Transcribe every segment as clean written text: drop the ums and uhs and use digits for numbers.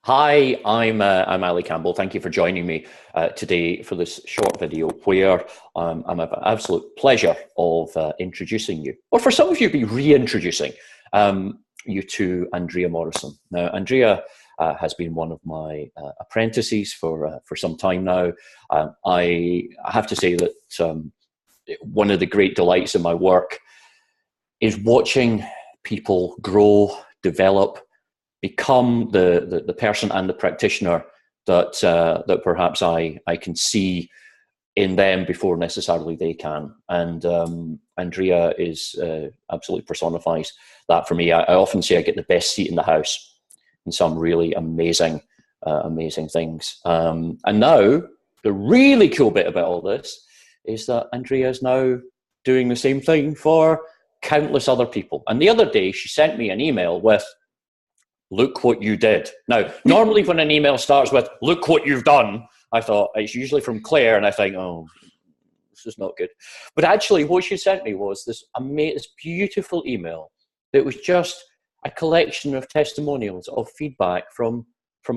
Hi, I'm Ali Campbell. Thank you for joining me today for this short video where I'm an absolute pleasure of introducing you, or for some of you, be reintroducing you to Andrea Morrison. Now, Andrea has been one of my apprentices for some time now. I have to say that one of the great delights in my work is watching people grow, develop, become the person and the practitioner that perhaps I can see in them before necessarily they can. And Andrea is absolutely personifies that for me. I often say I get the best seat in the house in some really amazing things. And now the really cool bit about all this is that Andrea is now doing the same thing for countless other people. And the other day she sent me an email with, "Look what you did." Now, normally when an email starts with, "Look what you've done," I thought, it's usually from Claire, and I think, oh, this is not good. But actually what she sent me was this beautiful email that was just a collection of testimonials of feedback from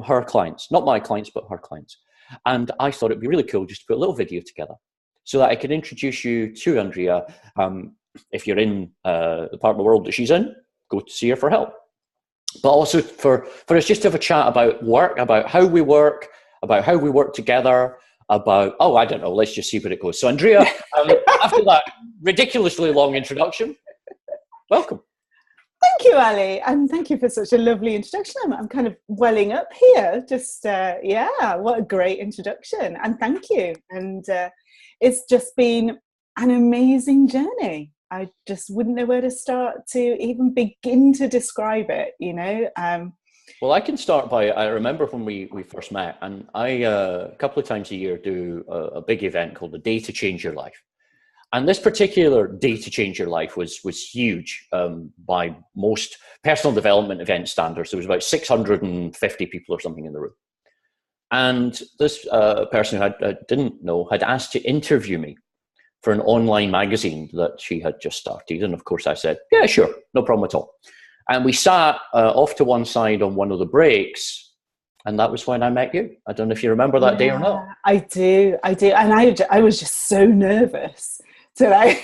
her clients, not my clients, but her clients. And I thought it'd be really cool just to put a little video together so that I could introduce you to Andrea. If you're in the part of the world that she's in, go to see her for help. But also for us just to have a chat about work, about how we work together, about, oh, I don't know, let's just see where it goes. So Andrea, after that ridiculously long introduction, welcome. Thank you, Ali, and thank you for such a lovely introduction. I'm kind of welling up here. Just, yeah, what a great introduction, and thank you. And it's just been an amazing journey. I just wouldn't know where to start to even begin to describe it, you know. Well, I can start by, I remember when we first met, and I, a couple of times a year, do a big event called the Day to Change Your Life. And this particular Day to Change Your Life was huge by most personal development event standards. There was about 650 people or something in the room. And this person who I didn't know had asked to interview me for an online magazine that she had just started. And of course I said, yeah, sure, no problem at all. And we sat off to one side on one of the breaks, and that was when I met you. I don't know if you remember that day or not. I do. And I was just so nervous today.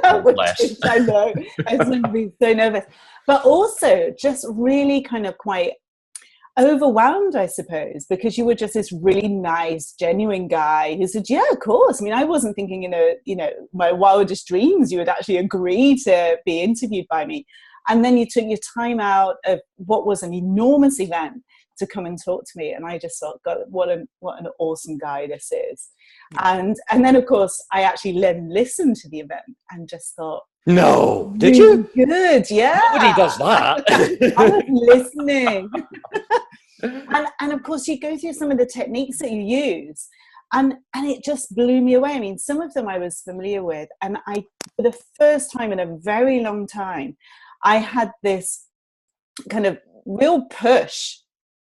Bless. I know, I was being so nervous. But also just really kind of quite overwhelmed, I suppose, because you were just this really nice, genuine guy who said, yeah, of course. I mean, I wasn't thinking in my wildest dreams you would actually agree to be interviewed by me. And then you took your time out of what was an enormous event to come and talk to me. And I just thought, God, what an awesome guy this is. And then, of course, I actually listened to the event and just thought, no, did you? Good, yeah. Nobody does that. I was listening. and of course, you go through some of the techniques that you use, and it just blew me away. I mean, some of them I was familiar with, and for the first time in a very long time, I had this kind of real push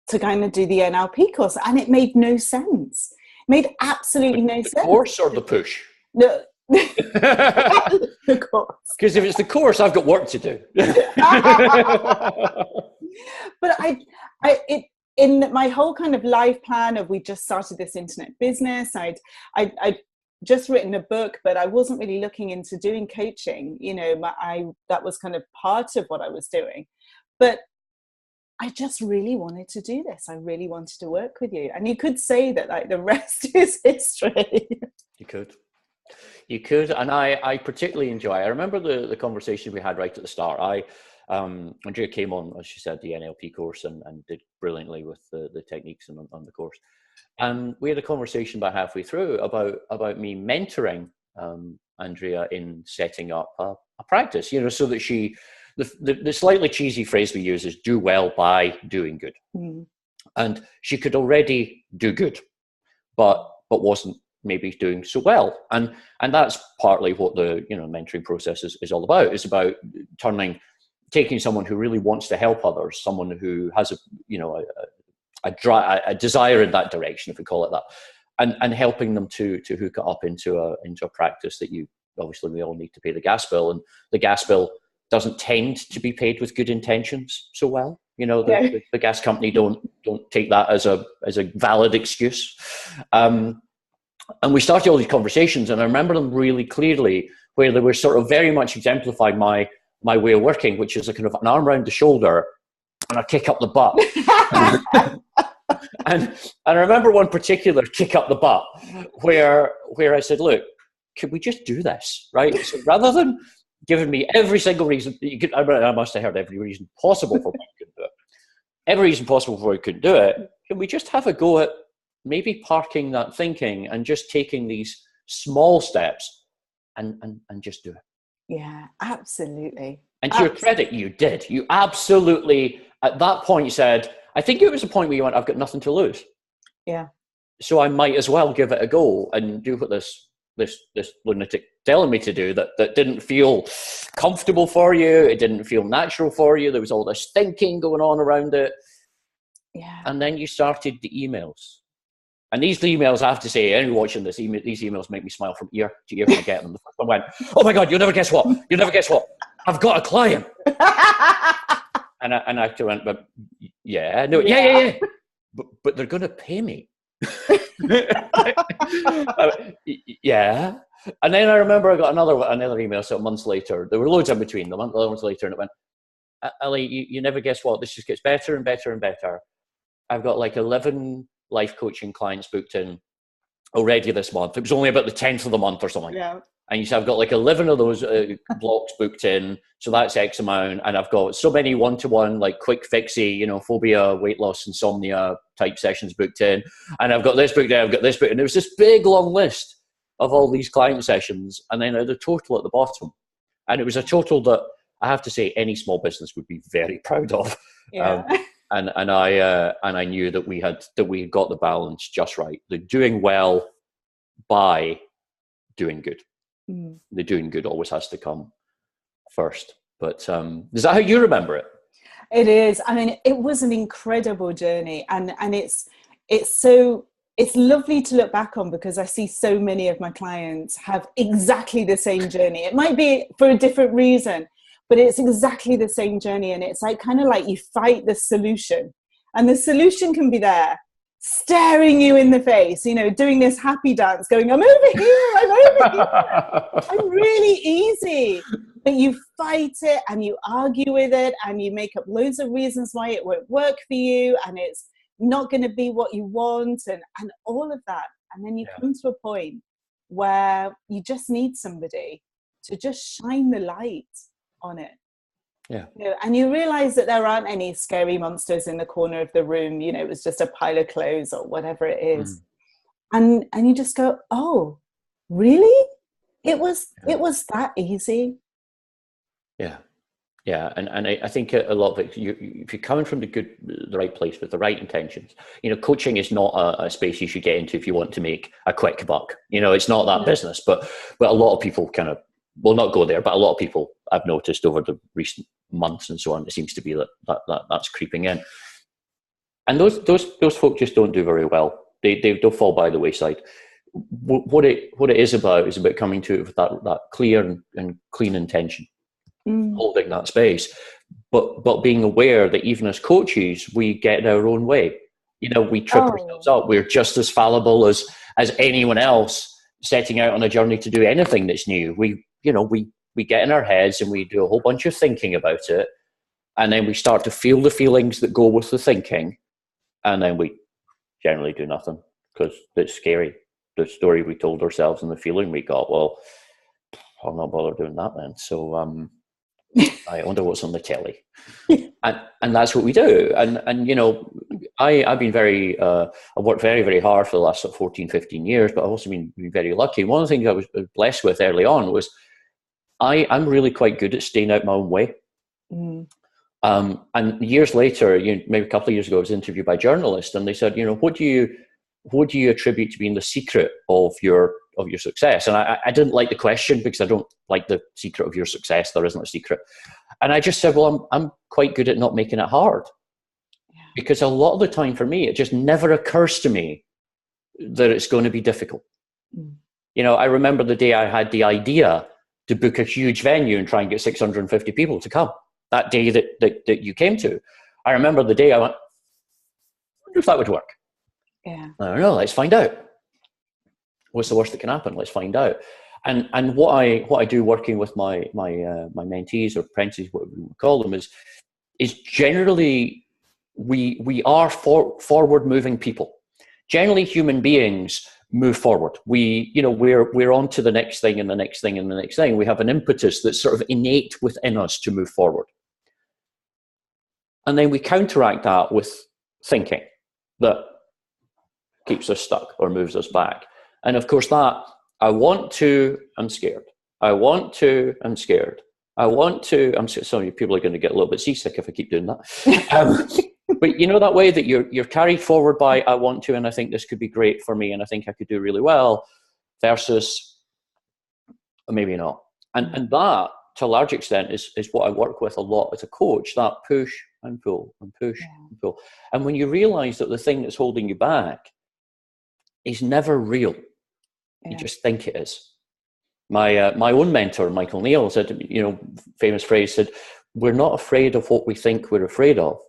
to kind of do the NLP course, and it made no sense. It made absolutely no sense. The course or the push? No. The course. Because if it's the course, I've got work to do. But in my whole kind of life plan of, we just started this internet business. I'd just written a book, but I wasn't really looking into doing coaching. You know, that was kind of part of what I was doing. But I just really wanted to do this. I really wanted to work with you. And you could say that, like, the rest is history. You could, and I particularly enjoy. I remember the conversation we had right at the start. Andrea came on, as she said, the NLP course and did brilliantly with the techniques on the course. And we had a conversation about halfway through about me mentoring Andrea in setting up a practice, you know, so that the slightly cheesy phrase we use is do well by doing good. Mm. And she could already do good, but wasn't maybe doing so well. And that's partly what the mentoring process is all about. It's about taking someone who really wants to help others, someone who has a desire in that direction, if we call it that, and helping them to hook it up into a practice that obviously we all need to pay the gas bill, and the gas bill doesn't tend to be paid with good intentions so well. You know, the gas company don't take that as a valid excuse. And we started all these conversations, and I remember them really clearly, where they were sort of very much exemplified my way of working, which is a kind of an arm around the shoulder and a kick up the butt. and I remember one particular kick up the butt where I said, look, could we just do this, right? So rather than giving me every single reason, I must have heard every reason possible for why I couldn't do it. Every reason possible for why I couldn't do it. Can we just have a go at maybe parking that thinking and just taking these small steps and just do it? Yeah, absolutely. And to your credit, you did. You absolutely, at that point, said, I think it was a point where you went, I've got nothing to lose. Yeah. So I might as well give it a go and do what this lunatic telling me to do that didn't feel comfortable for you. It didn't feel natural for you. There was all this thinking going on around it. Yeah. And then you started the emails. And these emails, I have to say, anyone watching these emails make me smile from ear to ear when I get them. The first one went, oh my God, you'll never guess what. You'll never guess what. I've got a client. and I went, but yeah. But they're going to pay me. Yeah. And then I remember I got another email so months later. There were loads in between, the months later, and it went, Ali, you never guess what. This just gets better and better and better. I've got like 11 life coaching clients booked in already this month. It was only about the 10th of the month or something. Yeah. And you said, I've got like 11 of those blocks booked in. So that's X amount. And I've got so many one-to-one, like quick fixy, phobia, weight loss, insomnia type sessions booked in. And I've got this booked in, I've got this booked in. There was this big long list of all these client sessions. And then the total at the bottom. And it was a total that I have to say any small business would be very proud of. Yeah. And I knew that we had got the balance just right. The doing well by doing good. Mm. The doing good always has to come first. But is that how you remember it? It is. I mean, it was an incredible journey, and it's lovely to look back on, because I see so many of my clients have exactly the same journey. It might be for a different reason, but it's exactly the same journey. And it's like kind of like you fight the solution, and the solution can be there staring you in the face, doing this happy dance going, I'm over here, I'm really easy. But you fight it and you argue with it and you make up loads of reasons why it won't work for you and it's not going to be what you want and all of that. And then you come to a point where you just need somebody to just shine the light on it. Yeah. And you realize that there aren't any scary monsters in the corner of the room. It was just a pile of clothes or whatever it is. And you just go, oh, really? It was that easy. Yeah. Yeah. And I think a lot of it, if you're coming from the right place with the right intentions, coaching is not a space you should get into if you want to make a quick buck. It's not that business, but a lot of people kind of will not go there, but a lot of people I've noticed over the recent months and so on, it seems to be that's creeping in. And those folk just don't do very well. They'll fall by the wayside. What it is about coming to it with that clear and clean intention, holding that space, but being aware that even as coaches, we get in our own way. We trip ourselves up. We're just as fallible as anyone else setting out on a journey to do anything that's new. We get in our heads and we do a whole bunch of thinking about it. And then we start to feel the feelings that go with the thinking. And then we generally do nothing because it's scary. The story we told ourselves and the feeling we got, well, I'll not bother doing that then. So I wonder what's on the telly. and that's what we do. And I've been I've worked very, very hard for the last 14, 15 years, but I've also been very lucky. One of the things I was blessed with early on was I'm really quite good at staying out my own way. And years later, maybe a couple of years ago, I was interviewed by a journalist, and they said, what do you attribute to being the secret of your success? And I didn't like the question because I don't like the secret of your success. There isn't a secret. And I just said, well, I'm quite good at not making it hard. Because a lot of the time for me, it just never occurs to me that it's going to be difficult. I remember the day I had the idea to book a huge venue and try and get 650 people to come that day that you came to. I remember the day I went, I wonder if that would work. Yeah. I don't know, let's find out. What's the worst that can happen? Let's find out. And what I do working with my mentees or apprentices, whatever we call them, is generally we are forward moving people. Generally, human beings move forward. We're on to the next thing and the next thing and the next thing. We have an impetus that's sort of innate within us to move forward. And then we counteract that with thinking that keeps us stuck or moves us back. And of course that, I want to, I'm scared. I want to, I'm scared. I want to, I'm scared. Some of you people are going to get a little bit seasick if I keep doing that. But you know that way that you're carried forward by, I want to, and I think this could be great for me, and I think I could do really well, versus maybe not. And that, to a large extent, is what I work with a lot as a coach, that push and pull and push and pull. And when you realize that the thing that's holding you back is never real, you just think it is. My own mentor, Michael Neal, said, famous phrase, said, we're not afraid of what we think we're afraid of.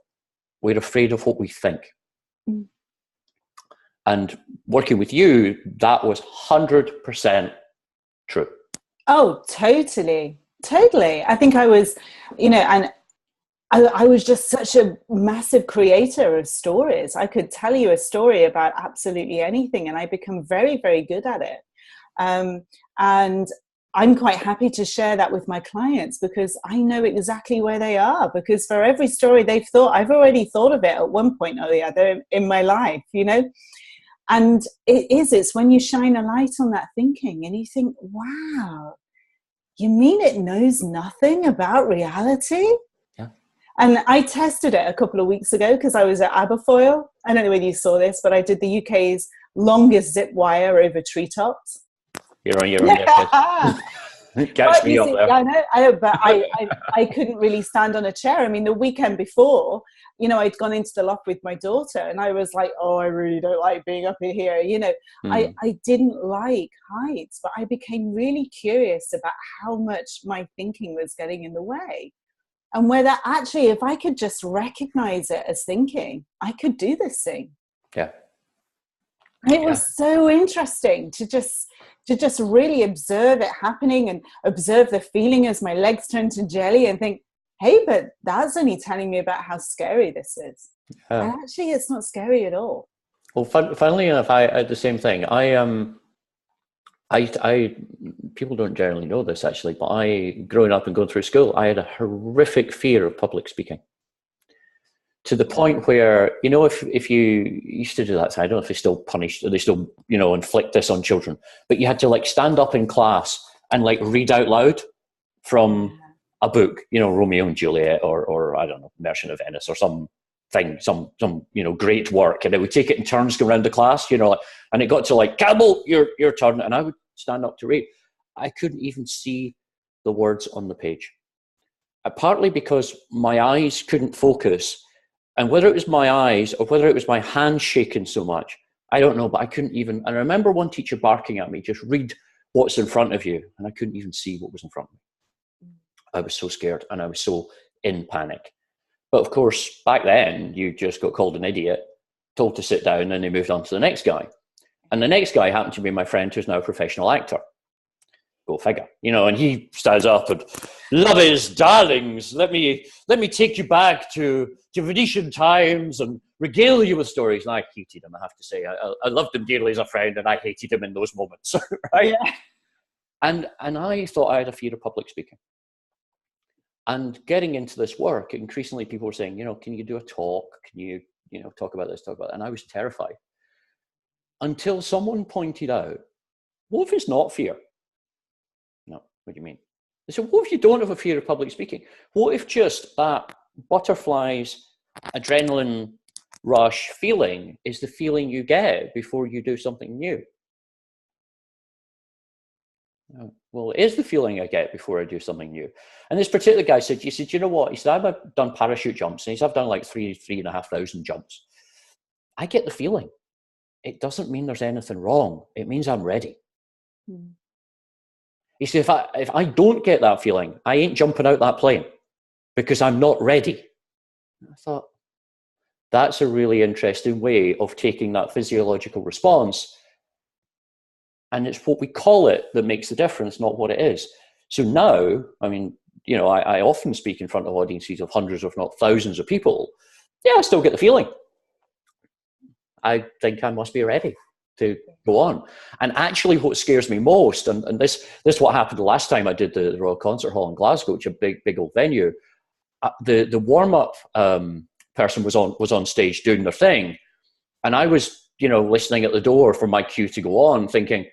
We're afraid of what we think. Mm. And working with you, that was 100% true. Oh, totally. Totally. I think I was, and I was just such a massive creator of stories. I could tell you a story about absolutely anything, and I become very, very good at it. And I'm quite happy to share that with my clients because I know exactly where they are, because for every story they've thought, I've already thought of it at one point or the other in my life, and it's when you shine a light on that thinking and you think, wow, you mean it knows nothing about reality? Yeah. And I tested it a couple of weeks ago because I was at Aberfoyle. I don't know whether you saw this, but I did the UK's longest zip wire over treetops. You're on your own, catch me up there. I know, but I couldn't really stand on a chair. I mean, the weekend before, I'd gone into the loft with my daughter and I was like, oh, I really don't like being up in here. I didn't like heights, but I became really curious about how much my thinking was getting in the way. And whether actually, if I could just recognize it as thinking, I could do this thing. Yeah. It was so interesting to just really observe it happening and observe the feeling as my legs turn to jelly and think, hey, but that's only telling me about how scary this is. And actually, it's not scary at all. Well, funnily enough, I had the same thing. I people don't generally know this actually, but growing up and going through school, I had a horrific fear of public speaking. To the point where, if you used to do that, so I don't know if they still punish, or they still, inflict this on children, but you had to stand up in class and read out loud from a book, Romeo and Juliet or I don't know, Merchant of Venice or some great work, and it would take it in turns go around the class, and it got to Campbell, your turn, and I would stand up to read. I couldn't even see the words on the page, partly because my eyes couldn't focus. And whether it was my eyes or whether it was my hands shaking so much, I don't know, but I couldn't even. And I remember one teacher barking at me, just read what's in front of you. And I couldn't even see what was in front of me. I was so scared and I was so in panic. But of course, back then, you just got called an idiot, told to sit down, and they moved on to the next guy. And the next guy happened to be my friend who's now a professional actor. Go figure, and he stands up and, love is, darlings, let me take you back to Venetian times and regale you with stories. And I hated him, I have to say. I loved him dearly as a friend, and I hated him in those moments, right? Yeah. And I thought I had a fear of public speaking. And getting into this work, increasingly people were saying, can you do a talk? Can you, talk about this, talk about that? And I was terrified. Until someone pointed out, what if it's not fear? No, what do you mean? They said, what if you don't have a fear of public speaking? What if just that butterflies, adrenaline rush feeling is the feeling you get before you do something new? Well, it is the feeling I get before I do something new. And this particular guy said, you know what? He said, I've done parachute jumps, and he said, I've done 3,500 jumps. I get the feeling. It doesn't mean there's anything wrong. It means I'm ready. Hmm. He said, if I don't get that feeling, I ain't jumping out that plane because I'm not ready. And I thought, That's a really interesting way of taking that physiological response. And it's what we call it that makes the difference, not what it is. So now, I mean, you know, I often speak in front of audiences of hundreds, if not thousands of people. Yeah, I still get the feeling. I think I must be ready to go on. And actually what scares me most, and this is what happened the last time I did the Royal Concert Hall in Glasgow, which is a big old venue. The warm-up person was on stage doing their thing. And I was, you know, listening at the door for my cue to go on, thinking,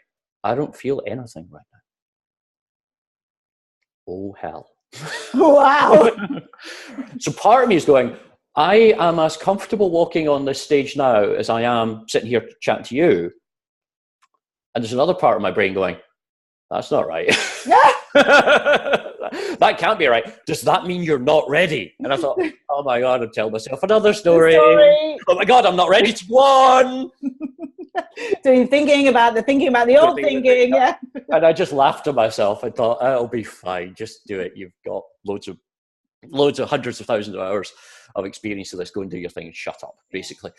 I don't feel anything right now. Oh, hell. Wow. So part of me is going, I am as comfortable walking on this stage now as I am sitting here chatting to you. And there's another part of my brain going, that's not right. That can't be right. Does that mean you're not ready? And I thought, oh my God, I'll tell myself another story. Oh my God, I'm not ready to go on. So you're thinking about the old thinking, yeah. And I just laughed at myself. I thought, it'll be fine. Just do it. You've got loads of hundreds of thousands of hours of experience of this. Go and do your thing and shut up, basically.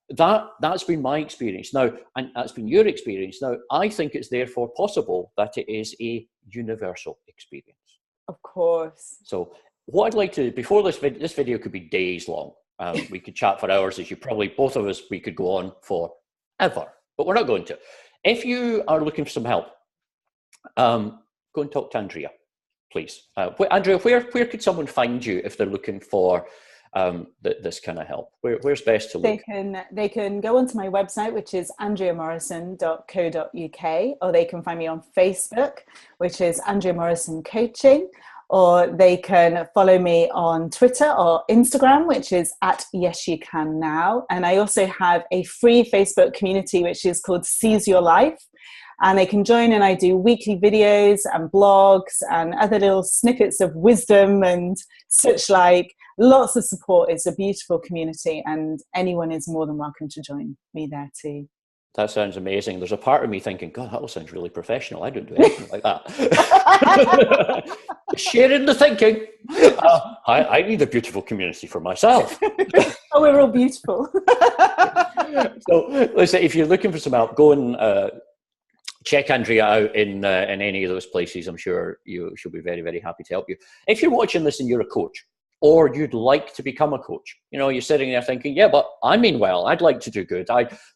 That's been my experience now, and that's been your experience. Now, I think it's therefore possible that it is a universal experience. Of course. So what I'd like to, before this video could be days long. We could chat for hours, as you probably, both of us, we could go on for ever, but we're not going to. If you are looking for some help, go and talk to Andrea, please. Andrea, where could someone find you if they're looking for this kind of help? Where's best to look? They can go onto my website, which is andreamorrison.co.uk, or they can find me on Facebook, which is Andrea Morrison Coaching, or they can follow me on Twitter or Instagram, which is @YesYouCanNow. And I also have a free Facebook community, which is called Seize Your Life. And they can join, and I do weekly videos and blogs and other little snippets of wisdom and such like. Lots of support. It's a beautiful community, and anyone is more than welcome to join me there too. That sounds amazing. There's a part of me thinking, God, that all sounds really professional. I don't do anything like that. Sharing the thinking. I need a beautiful community for myself. Oh, we're all beautiful. So, listen, if you're looking for some help, go and check Andrea out in any of those places. I'm sure she'll be very, very happy to help you. If you're watching this and you're a coach, or you'd like to become a coach, you know, you're sitting there thinking, yeah, but I mean well, I'd like to do good.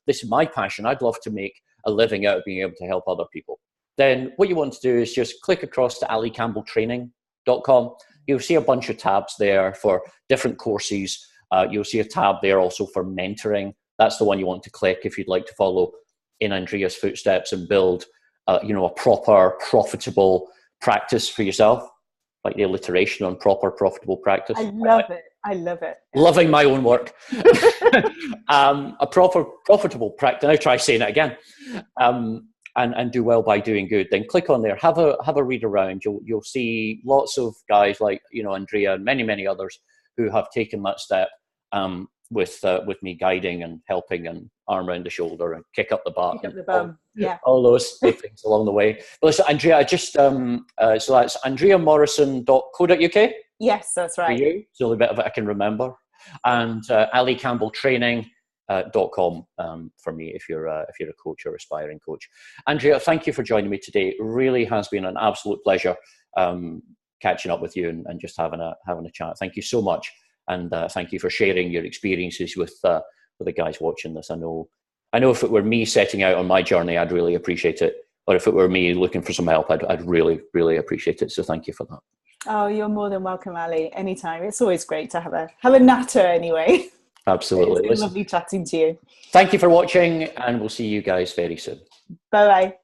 This is my passion. I'd love to make a living out of being able to help other people. Then what you want to do is just click across to alicampbelltraining.com. You'll see a bunch of tabs there for different courses. You'll see a tab there also for mentoring. That's the one you want to click if you'd like to follow in Andrea's footsteps and build, you know, a proper, profitable practice for yourself. Like the alliteration on proper, profitable practice. I love it. I love it. Loving my own work. A proper, profitable practice. Now try saying it again. And do well by doing good. Then click on there. Have a read around. You'll see lots of guys like, you know, Andrea and many others who have taken that step with me guiding and helping and arm around the shoulder and kick up the butt. Kick up the bum. Yeah. All those things along the way. But listen, Andrea, I just, so that's andreamorrison.co.uk. Yes, that's right. For you. It's the only bit of it I can remember. And alicampbelltraining.com for me if you're a coach or aspiring coach. Andrea, thank you for joining me today. It really has been an absolute pleasure catching up with you and just having a chat. Thank you so much. And thank you for sharing your experiences with the guys watching this. I know if it were me setting out on my journey, I'd really appreciate it. Or if it were me looking for some help, I'd really, really appreciate it. So thank you for that. Oh, you're more than welcome, Ali. Anytime. It's always great to have a natter anyway. Absolutely. It's been lovely chatting to you. Thank you for watching, and we'll see you guys very soon. Bye-bye.